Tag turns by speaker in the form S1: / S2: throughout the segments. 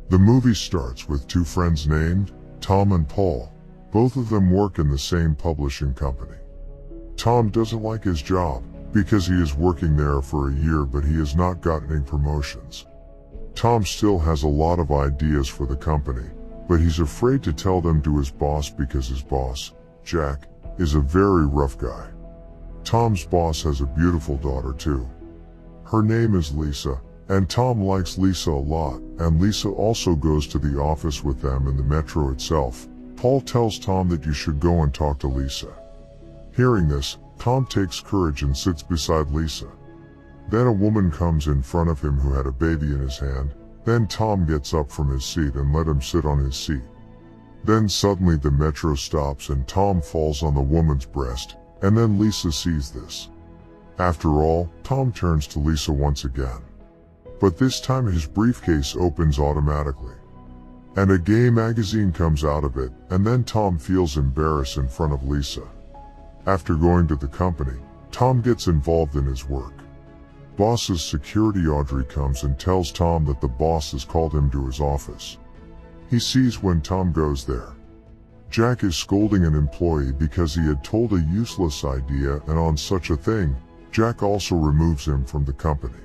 S1: The movie starts with two friends named Tom and Paul. Both of them work in the same publishing company. Tom doesn't like his job because he is working there for a year, but he has not gotten any promotions. Tom still has a lot of ideas for the company, but he's afraid to tell them to his boss because his boss, Jack, is a very rough guy. Tom's boss has a beautiful daughter too. Her name is Lisa, and Tom likes Lisa a lot, and Lisa also goes to the office with them in the metro itself. Paul tells Tom that you should go and talk to Lisa. Hearing this, Tom takes courage and sits beside Lisa. Then a woman comes in front of him who had a baby in his hand. Then Tom gets up from his seat and let him sit on his seat. Then suddenly the metro stops and Tom falls on the woman's breast, and then Lisa sees this. After all, Tom turns to Lisa once again. But this time his briefcase opens automatically. And a gay magazine comes out of it, and then Tom feels embarrassed in front of Lisa. After going to the company, Tom gets involved in his work. Boss's security Audrey comes and tells Tom that the boss has called him to his office. He sees when Tom goes there. Jack is scolding an employee because he had told a useless idea, and on such a thing, Jack also removes him from the company.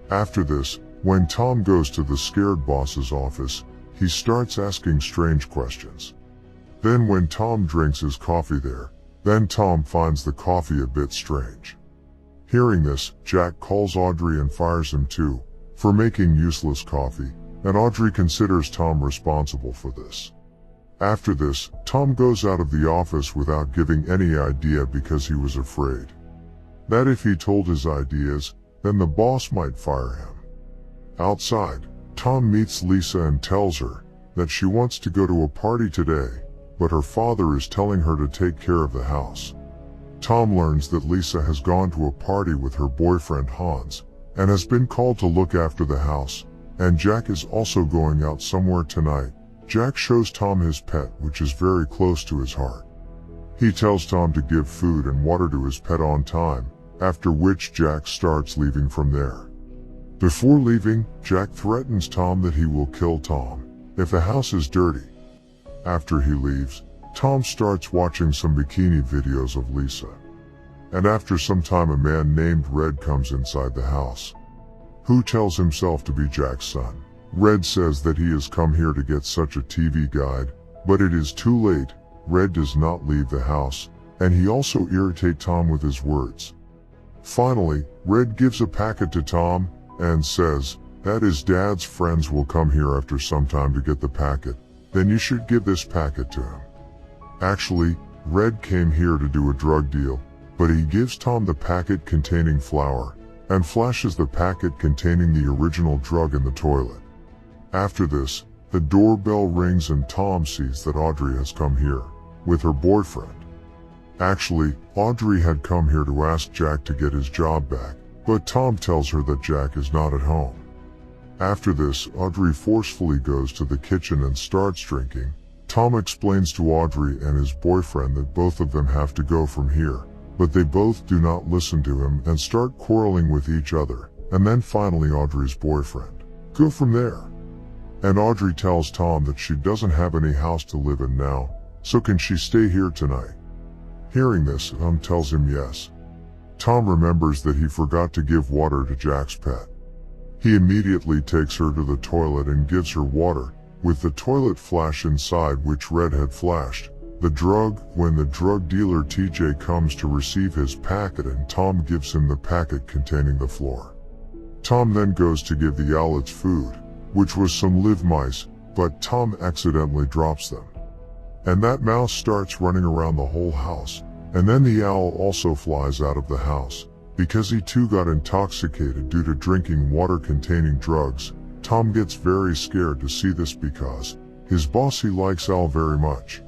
S1: After this, when Tom goes to the scared boss's office, he starts asking strange questions. Then when Tom drinks his coffee there, then Tom finds the coffee a bit strange. Hearing this, Jack calls Audrey and fires him too, for making useless coffee, and Audrey considers Tom responsible for this. After this, Tom goes out of the office without giving any idea because he was afraid that if he told his ideas, then the boss might fire him. Outside, Tom meets Lisa and tells her that she wants to go to a party today, but her father is telling her to take care of the house. Tom learns that Lisa has gone to a party with her boyfriend Hans, and has been called to look after the house, and Jack is also going out somewhere tonight. Jack shows Tom his pet, which is very close to his heart. He tells Tom to give food and water to his pet on time, after which Jack starts leaving from there. Before leaving, Jack threatens Tom that he will kill Tom if the house is dirty. After he leaves, Tom starts watching some bikini videos of Lisa. And after some time a man named Red comes inside the house, who tells himself to be Jack's son. Red says that he has come here to get such a TV guide, but it is too late. Red does not leave the house, and he also irritates Tom with his words. Finally, Red gives a packet to Tom, and says that his dad's friends will come here after some time to get the packet. Then you should give this packet to him. Actually, Red came here to do a drug deal, but he gives Tom the packet containing flour, and flashes the packet containing the original drug in the toilet. After this, the doorbell rings and Tom sees that Audrey has come here with her boyfriend. Actually, Audrey had come here to ask Jack to get his job back, but Tom tells her that Jack is not at home. After this, Audrey forcefully goes to the kitchen and starts drinking. Tom explains to Audrey and his boyfriend that both of them have to go from here, but they both do not listen to him and start quarreling with each other, and then finally Audrey's boyfriend go from there. And Audrey tells Tom that she doesn't have any house to live in now, so can she stay here tonight? Hearing this, Tom tells him yes. Tom remembers that he forgot to give water to Jack's pet. He immediately takes her to the toilet and gives her water, with the toilet flash inside which Red had flashed the drug. When the drug dealer TJ comes to receive his packet and Tom gives him the packet containing the floor. Tom then goes to give the owl its food, which was some live mice, but Tom accidentally drops them. And that mouse starts running around the whole house, and then the owl also flies out of the house, because he too got intoxicated due to drinking water containing drugs. Tom gets very scared to see this because his boss he likes Owl very much.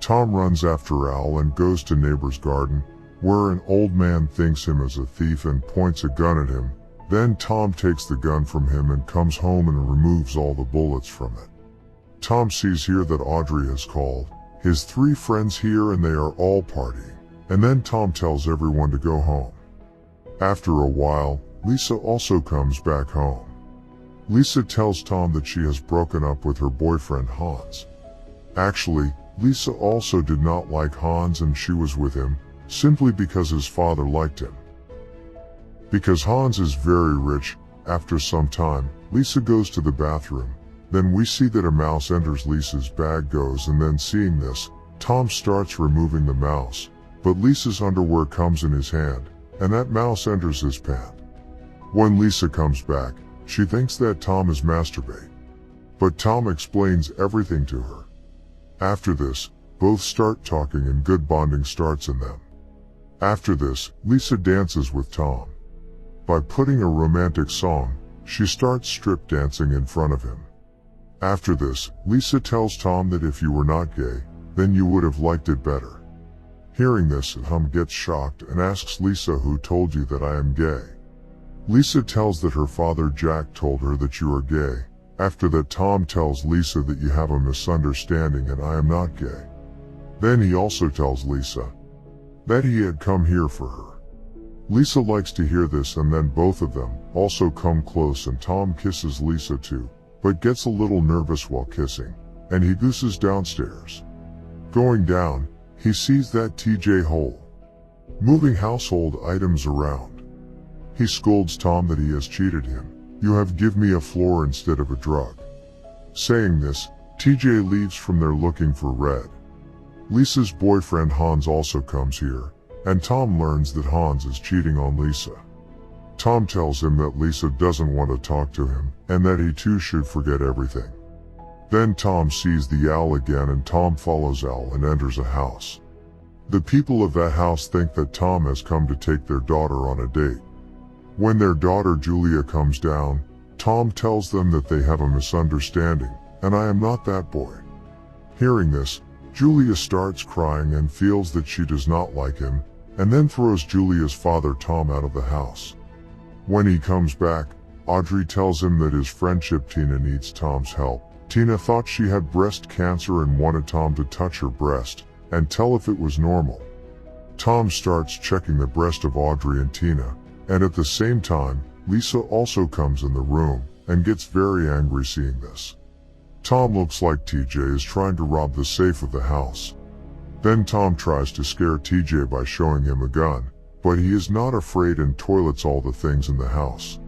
S1: Tom runs after Owl and goes to neighbor's garden, where an old man thinks him as a thief and points a gun at him. Then Tom takes the gun from him and comes home and removes all the bullets from it. Tom sees here that Audrey has called his 3 friends here and they are all partying, and then Tom tells everyone to go home. After a while, Lisa also comes back home. Lisa tells Tom that she has broken up with her boyfriend Hans. Actually, Lisa also did not like Hans and she was with him simply because his father liked him. Because Hans is very rich, after some time, Lisa goes to the bathroom. Then we see that a mouse enters Lisa's bag and then seeing this, Tom starts removing the mouse, but Lisa's underwear comes in his hand, and that mouse enters his pant. When Lisa comes back, she thinks that Tom is masturbating. But Tom explains everything to her. After this, both start talking and good bonding starts in them. After this, Lisa dances with Tom. By putting a romantic song, she starts strip dancing in front of him. After this, Lisa tells Tom that if you were not gay, then you would have liked it better. Hearing this, Tom gets shocked and asks Lisa, who told you that I am gay? Lisa tells that her father Jack told her that you are gay. After that, Tom tells Lisa that you have a misunderstanding and I am not gay. Then he also tells Lisa that he had come here for her. Lisa likes to hear this and then both of them also come close and Tom kisses Lisa too, but gets a little nervous while kissing, and he gooses downstairs. Going down, he sees that TJ Hole moving household items around. He scolds Tom that he has cheated him. You have give me a floor instead of a drug. Saying this, TJ leaves from there looking for Red. Lisa's boyfriend Hans also comes here, and Tom learns that Hans is cheating on Lisa. Tom tells him that Lisa doesn't want to talk to him, and that he too should forget everything. Then Tom sees the owl again and Tom follows Owl and enters a house. The people of that house think that Tom has come to take their daughter on a date. When their daughter Julia comes down, Tom tells them that they have a misunderstanding, and I am not that boy. Hearing this, Julia starts crying and feels that she does not like him, and then throws Julia's father Tom out of the house. When he comes back, Audrey tells him that his friendship Tina needs Tom's help. Tina thought she had breast cancer and wanted Tom to touch her breast and tell if it was normal. Tom starts checking the breast of Audrey and Tina, and at the same time, Lisa also comes in the room and gets very angry seeing this. Tom looks like TJ is trying to rob the safe of the house. Then Tom tries to scare TJ by showing him a gun, but he is not afraid and toilets all the things in the house.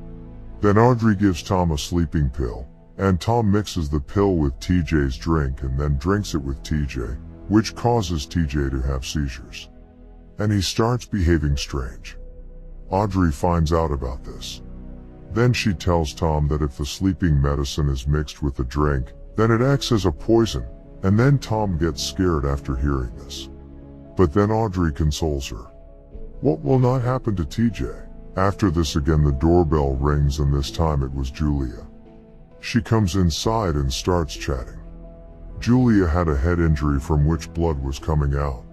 S1: Then Audrey gives Tom a sleeping pill, and Tom mixes the pill with TJ's drink and then drinks it with TJ, which causes TJ to have seizures. And he starts behaving strange. Audrey finds out about this. Then she tells Tom that if the sleeping medicine is mixed with the drink, then it acts as a poison, and then Tom gets scared after hearing this. But then Audrey consoles her. What will not happen to TJ? After this again the doorbell rings and this time it was Julia. She comes inside and starts chatting. Julia had a head injury from which blood was coming out.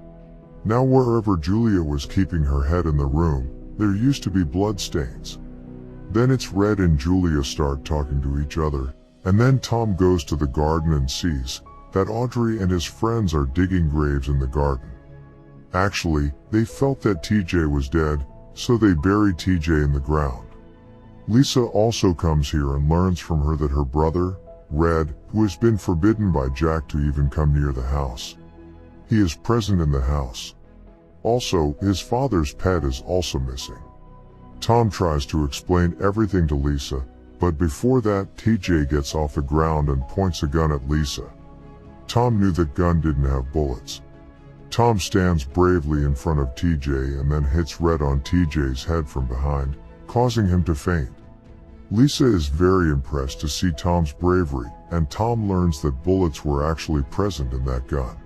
S1: Now wherever Julia was keeping her head in the room, there used to be blood stains. Then it's Red and Julia start talking to each other, and then Tom goes to the garden and sees that Audrey and his friends are digging graves in the garden. Actually, they felt that TJ was dead, so they buried TJ in the ground. Lisa also comes here and learns from her that her brother, Red, who has been forbidden by Jack to even come near the house. He is present in the house. Also, his father's pet is also missing. Tom tries to explain everything to Lisa, but before that, TJ gets off the ground and points a gun at Lisa. Tom knew that gun didn't have bullets. Tom stands bravely in front of TJ and then hits Red on TJ's head from behind, causing him to faint. Lisa is very impressed to see Tom's bravery, and Tom learns that bullets were actually present in that gun,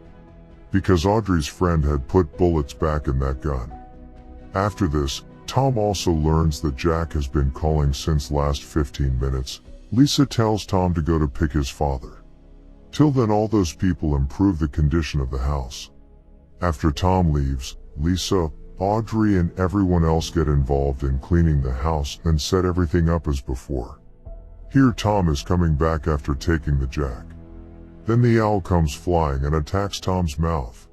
S1: because Audrey's friend had put bullets back in that gun. After this, Tom also learns that Jack has been calling since last 15 minutes. Lisa tells Tom to go to pick his father. Till then all those people improve the condition of the house. After Tom leaves, Lisa, Audrey and everyone else get involved in cleaning the house and set everything up as before. Here Tom is coming back after taking the Jack. Then the owl comes flying and attacks Tom's mouth.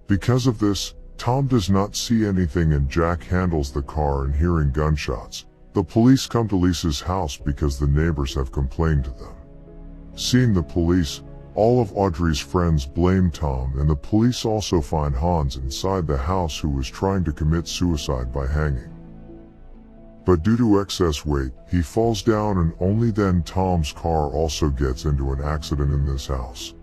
S1: Because of this, Tom does not see anything and Jack handles the car and hearing gunshots, The police come to Lisa's house because the neighbors have complained to them. Seeing the police, all of Audrey's friends blame Tom, and the police also find Hans inside the house, who was trying to commit suicide by hanging. But due to excess weight, he falls down, and only then Tom's car also gets into an accident in this house.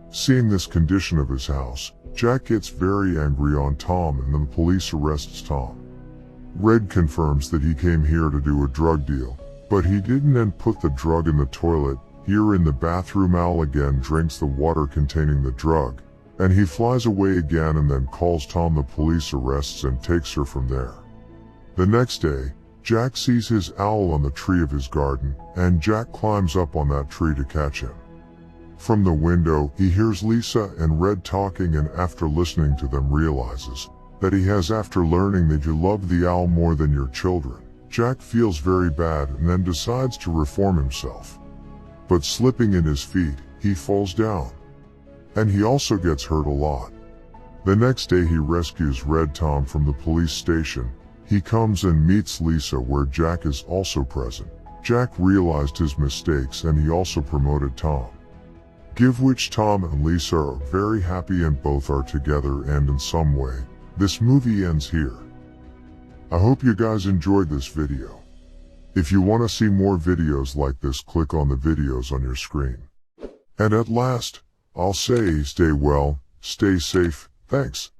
S1: Seeing this condition of his house, Jack gets very angry on Tom, and the police arrests Tom. Red confirms that he came here to do a drug deal, but he didn't, and put the drug in the toilet. Here in the bathroom, Al again drinks the water containing the drug, and he flies away again, and then calls Tom. The police arrests and takes her from there. The next day, Jack sees his owl on the tree of his garden, and Jack climbs up on that tree to catch him. From the window, he hears Lisa and Red talking, and after listening to them realizes that he has. After learning that you love the owl more than your children, Jack feels very bad and then decides to reform himself. But slipping in his feet, he falls down. And he also gets hurt a lot. The next day he rescues Red Tom from the police station. He comes and meets Lisa, where Jack is also present. Jack realized his mistakes, and he also promoted Tom. Give which Tom and Lisa are very happy, and both are together, and in some way, this movie ends here. I hope you guys enjoyed this video. If you want to see more videos like this, click on the videos on your screen. And at last, I'll say stay well, stay safe, thanks.